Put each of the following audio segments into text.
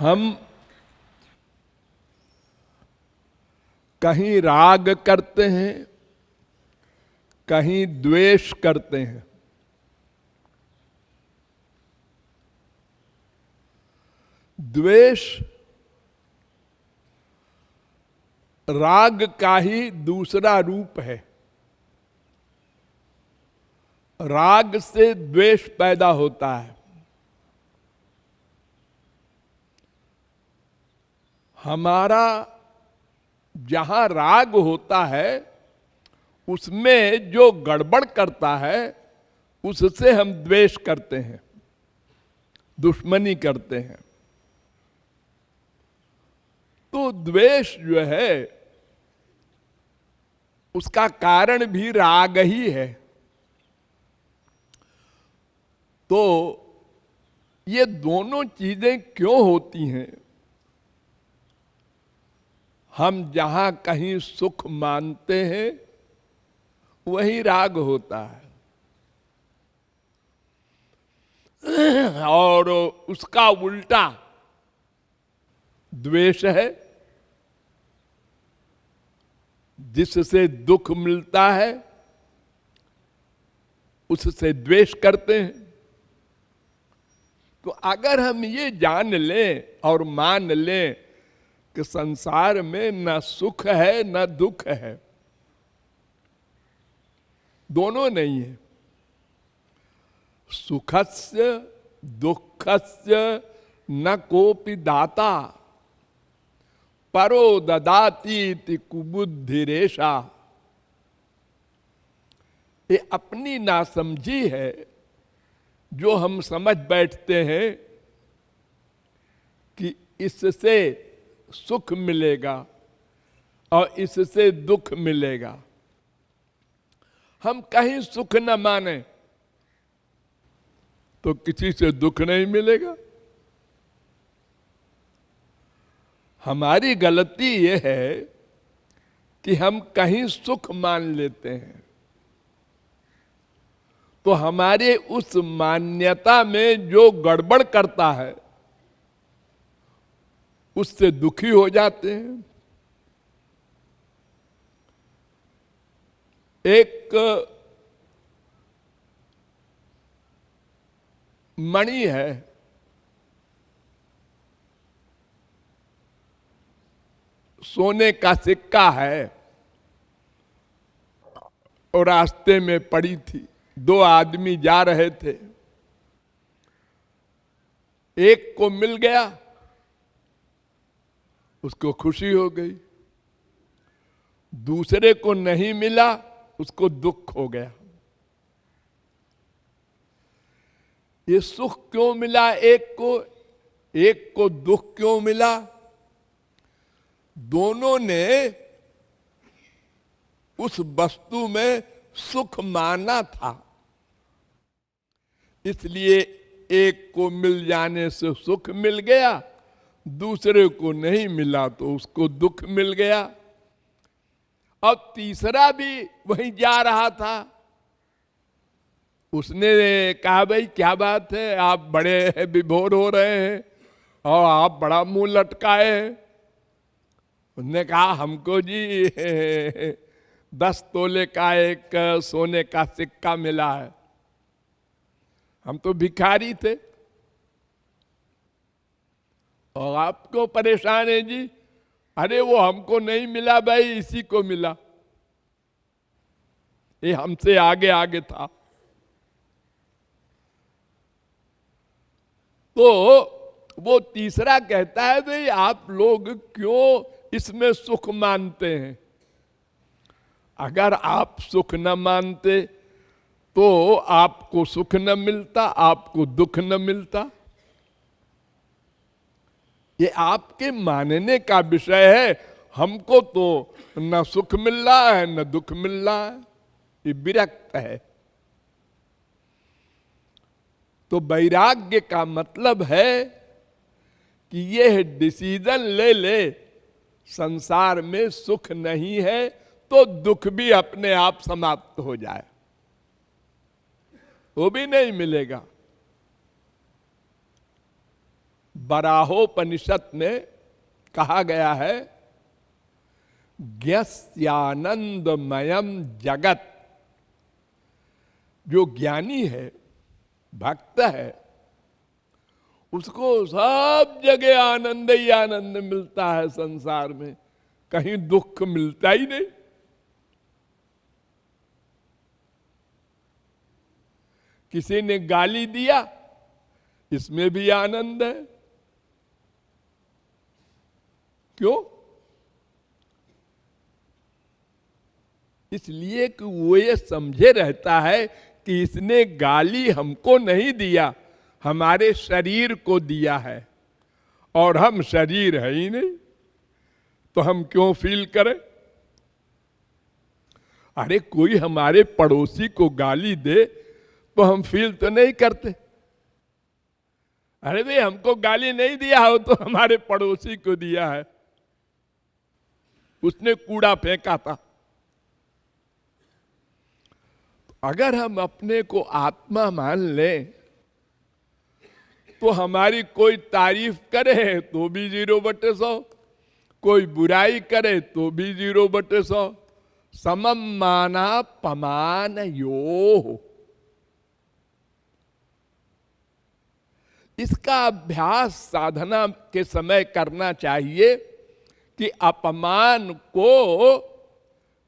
हम कहीं राग करते हैं, कहीं द्वेष करते हैं। द्वेष राग का ही दूसरा रूप है। राग से द्वेष पैदा होता है। हमारा जहां राग होता है उसमें जो गड़बड़ करता है उससे हम द्वेष करते हैं, दुश्मनी करते हैं। तो द्वेष जो है उसका कारण भी राग ही है। तो ये दोनों चीजें क्यों होती हैं? हम जहां कहीं सुख मानते हैं वही राग होता है, और उसका उल्टा द्वेष है। जिससे दुख मिलता है उससे द्वेष करते हैं। तो अगर हम ये जान लें और मान लें कि संसार में न सुख है न दुख है, दोनों नहीं है, सुखस्य दुःखस्य न कोपि दाता परो ददातीति कुबुद्धिरेषा। ये अपनी नासमझी है जो हम समझ बैठते हैं कि इससे सुख मिलेगा और इससे दुख मिलेगा। हम कहीं सुख न माने तो किसी से दुख नहीं मिलेगा। हमारी गलती यह है कि हम कहीं सुख मान लेते हैं तो हमारे उस मान्यता में जो गड़बड़ करता है उससे दुखी हो जाते हैं। एक मणि है, सोने का सिक्का है, और रास्ते में पड़ी थी। दो आदमी जा रहे थे, एक को मिल गया, उसको खुशी हो गई। दूसरे को नहीं मिला, उसको दुख हो गया। ये सुख क्यों मिला एक को दुख क्यों मिला? दोनों ने उस वस्तु में सुख माना था, इसलिए एक को मिल जाने से सुख मिल गया, दूसरे को नहीं मिला तो उसको दुख मिल गया। और तीसरा भी वहीं जा रहा था, उसने कहा भाई क्या बात है, आप बड़े विभोर हो रहे हैं और आप बड़ा मुंह लटकाए हैं। उसने कहा हमको जी 10 तोले का एक सोने का सिक्का मिला है, हम तो भिखारी थे, और आपको परेशान है जी। अरे वो हमको नहीं मिला भाई, इसी को मिला, ये हमसे आगे आगे था। तो वो तीसरा कहता है भाई आप लोग क्यों इसमें सुख मानते हैं? अगर आप सुख न मानते तो आपको सुख न मिलता, आपको दुख न मिलता। ये आपके मानने का विषय है। हमको तो न सुख मिल रहा है न दुख मिल रहा है, ये विरक्त है। तो वैराग्य का मतलब है कि यह डिसीजन ले ले संसार में सुख नहीं है तो दुख भी अपने आप समाप्त हो जाए, वो भी नहीं मिलेगा। बराहोपनिषद में कहा गया है, ज्ञस्यानंदमयम जगत। जो ज्ञानी है, भक्त है, उसको सब जगह आनंद ही आनंद मिलता है संसार में, कहीं दुख मिलता ही नहीं। किसी ने गाली दिया, इसमें भी आनंद है। क्यों? इसलिए कि वो ये समझे रहता है कि इसने गाली हमको नहीं दिया, हमारे शरीर को दिया है, और हम शरीर है ही नहीं, तो हम क्यों फील करें? अरे कोई हमारे पड़ोसी को गाली दे तो हम फील तो नहीं करते। अरे भाई हमको गाली नहीं दिया हो तो हमारे पड़ोसी को दिया है, उसने कूड़ा फेंका था। अगर हम अपने को आत्मा मान लें तो हमारी कोई तारीफ करे तो भी 0/100, कोई बुराई करे तो भी 0/100। समम माना पमान यो। इसका अभ्यास साधना के समय करना चाहिए कि अपमान को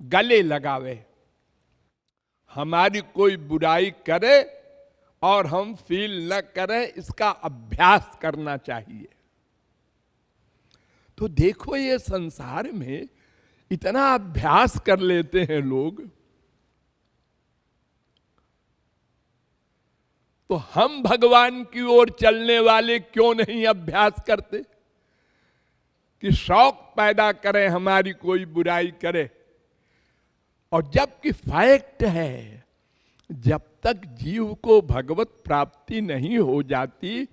गले लगावे। हमारी कोई बुराई करे और हम फील न करें, इसका अभ्यास करना चाहिए। तो देखो ये संसार में इतना अभ्यास कर लेते हैं लोग, तो हम भगवान की ओर चलने वाले क्यों नहीं अभ्यास करते कि शौक पैदा करें हमारी कोई बुराई करे। और जबकि फैक्ट है, जब तक जीव को भगवत प्राप्ति नहीं हो जाती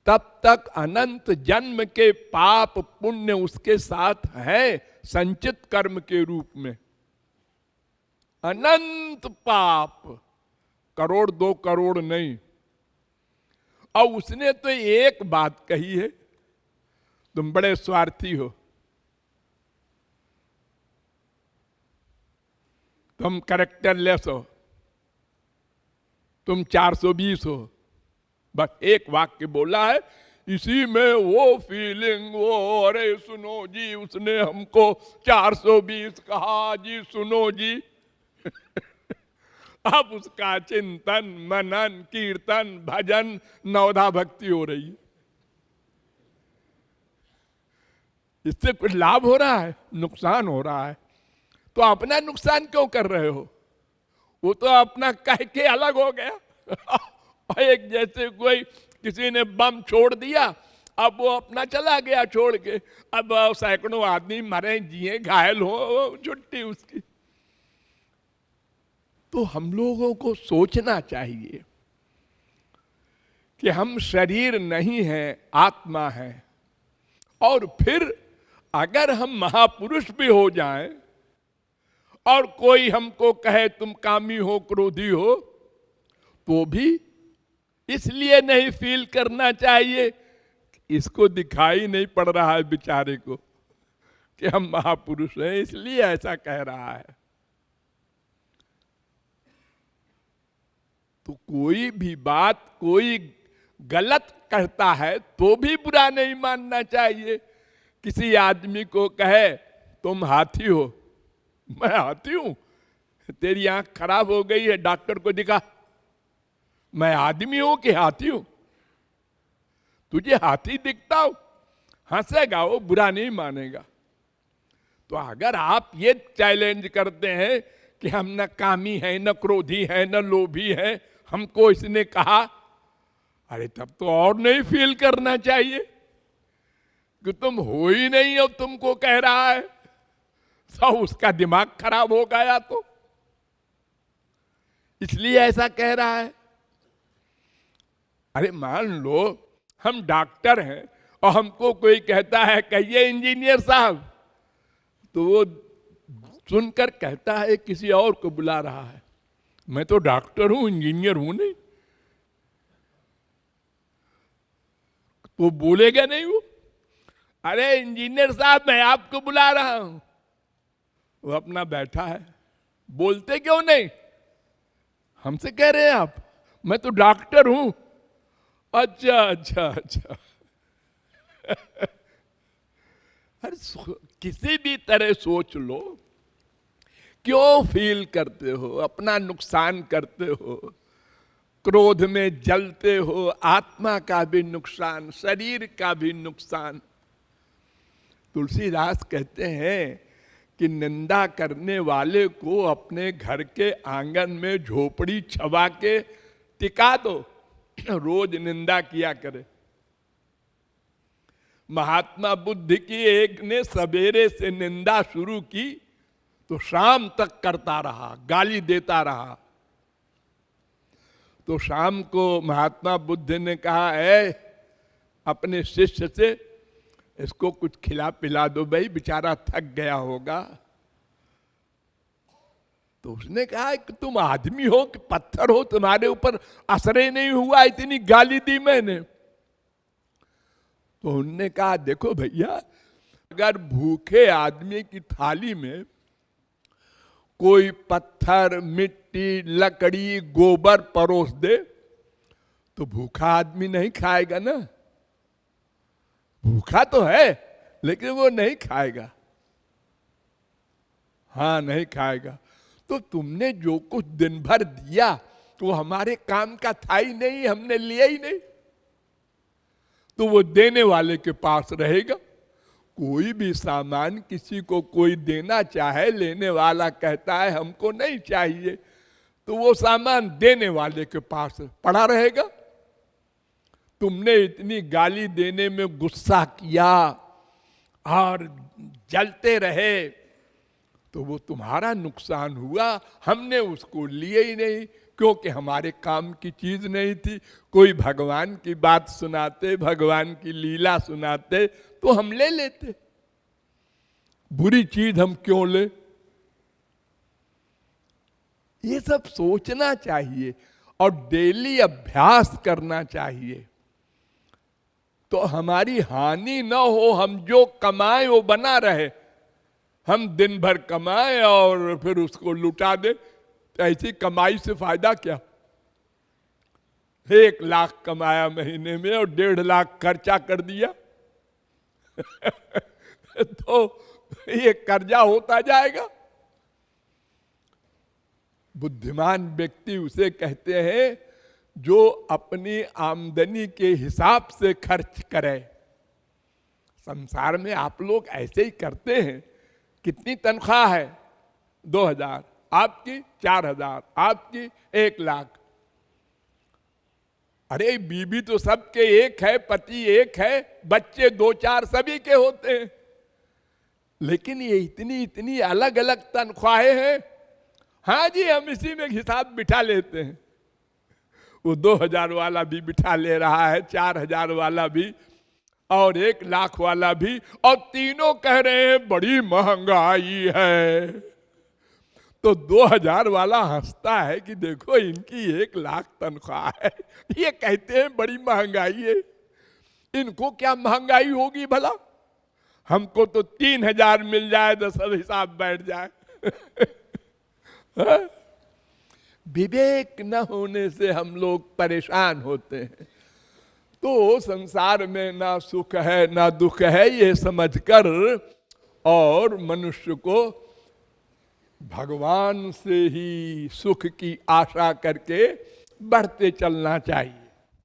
तब तक अनंत जन्म के पाप पुण्य उसके साथ है, संचित कर्म के रूप में। अनंत पाप, 1 करोड़ 2 करोड़ नहीं। और उसने तो एक बात कही है, तुम बड़े स्वार्थी हो, तुम कैरेक्टरलेस हो, तुम 420 हो। बस एक वाक्य बोला है, इसी में वो फीलिंग, वो अरे सुनो जी उसने हमको 420 कहा जी, सुनो जी। अब उसका चिंतन मनन कीर्तन भजन नवधा भक्ति हो रही है। इससे कुछ लाभ हो रहा है, नुकसान हो रहा है। तो अपना नुकसान क्यों कर रहे हो? वो तो अपना कह के अलग हो गया। एक जैसे कोई किसी ने बम छोड़ दिया, अब वो अपना चला गया छोड़ के, अब सैकड़ों आदमी मरे जिए घायल हो, छुट्टी उसकी। तो हम लोगों को सोचना चाहिए कि हम शरीर नहीं है, आत्मा है। और फिर अगर हम महापुरुष भी हो जाएं और कोई हमको कहे तुम कामी हो, क्रोधी हो, तो भी इसलिए नहीं फील करना चाहिए, इसको दिखाई नहीं पड़ रहा है बेचारे को कि हम महापुरुष हैं इसलिए ऐसा कह रहा है। तो कोई भी बात कोई गलत कहता है तो भी बुरा नहीं मानना चाहिए। किसी आदमी को कहे तुम हाथी हो, मैं हाथी हूं, तेरी आंख खराब हो गई है, डॉक्टर को दिखा। मैं आदमी हूं कि हाथी हूं? तुझे हाथी दिखता हो, हंसेगा वो, बुरा नहीं मानेगा। तो अगर आप ये चैलेंज करते हैं कि हम न कामी हैं, न क्रोधी हैं, न लोभी हैं, हमको इसने कहा, अरे तब तो और नहीं फील करना चाहिए कि तुम हो ही नहीं, अब तुमको कह रहा है। सब उसका दिमाग खराब हो गया तो इसलिए ऐसा कह रहा है। अरे मान लो हम डॉक्टर हैं और हमको कोई कहता है कहिए इंजीनियर साहब, तो वो सुनकर कहता है किसी और को बुला रहा है। मैं तो डॉक्टर हूं, इंजीनियर हूं नहीं। वो बोलेगा नहीं वो, अरे इंजीनियर साहब मैं आपको बुला रहा हूं, वो अपना बैठा है, बोलते क्यों नहीं? हमसे कह रहे हैं आप, मैं तो डॉक्टर हूं। अच्छा अच्छा अच्छा। अरे किसी भी तरह सोच लो, क्यों फील करते हो, अपना नुकसान करते हो, क्रोध में जलते हो, आत्मा का भी नुकसान, शरीर का भी नुकसान। तुलसीदास कहते हैं कि निंदा करने वाले को अपने घर के आंगन में झोपड़ी छवा के टिका दो, रोज निंदा किया करे। महात्मा बुद्ध की एक ने सवेरे से निंदा शुरू की तो शाम तक करता रहा, गाली देता रहा। तो शाम को महात्मा बुद्ध ने कहा, अपने शिष्य से इसको कुछ खिला पिला दो भाई, बेचारा थक गया होगा। तो उसने कहा कि तुम आदमी हो कि पत्थर हो, तुम्हारे ऊपर असर ही नहीं हुआ, इतनी गाली दी मैंने। तो उन्होंने कहा, देखो भैया, अगर भूखे आदमी की थाली में कोई पत्थर, मिट्टी, लकड़ी, गोबर परोस दे तो भूखा आदमी नहीं खाएगा ना। भूखा तो है लेकिन वो नहीं खाएगा, हाँ नहीं खाएगा। तो तुमने जो कुछ दिन भर दिया तो हमारे काम का था ही नहीं, हमने लिया ही नहीं, तो वो देने वाले के पास रहेगा। कोई भी सामान किसी को कोई देना चाहे, लेने वाला कहता है हमको नहीं चाहिए, तो वो सामान देने वाले के पास पड़ा रहेगा। तुमने इतनी गाली देने में गुस्सा किया और जलते रहे तो वो तुम्हारा नुकसान हुआ, हमने उसको लिए ही नहीं, क्योंकि हमारे काम की चीज नहीं थी। कोई भगवान की बात सुनाते, भगवान की लीला सुनाते तो हम ले लेते, बुरी चीज हम क्यों ले? ये सब सोचना चाहिए और डेली अभ्यास करना चाहिए, तो हमारी हानि न हो। हम जो कमाए वो बना रहे, हम दिन भर कमाए और फिर उसको लुटा दे, तो ऐसी कमाई से फायदा क्या? 1 लाख कमाया महीने में और 1.5 लाख खर्चा कर दिया तो ये कर्जा होता जाएगा। बुद्धिमान व्यक्ति उसे कहते हैं जो अपनी आमदनी के हिसाब से खर्च करे। संसार में आप लोग ऐसे ही करते हैं। कितनी तनख्वाह है? 2000, आपकी 4000, आपकी 1 लाख। अरे बीबी तो सबके एक है, पति एक है, बच्चे 2-4 सभी के होते हैं, लेकिन ये इतनी इतनी अलग अलग तनख्वाहें हैं। हाँ जी, हम इसी में हिसाब बिठा लेते हैं। वो 2000 वाला भी बिठा ले रहा है, 4000 वाला भी और 1 लाख वाला भी, और तीनों कह रहे हैं बड़ी महंगाई है। तो 2000 वाला हंसता है कि देखो इनकी 1 लाख तनख्वाह है, ये कहते हैं बड़ी महंगाई है। इनको क्या महंगाई होगी भला? हमको तो 3000 मिल जाए तो सब हिसाब बैठ जाए विवेक न होने से हम लोग परेशान होते हैं। तो संसार में ना सुख है ना दुख है, ये समझकर और मनुष्य को भगवान से ही सुख की आशा करके बढ़ते चलना चाहिए।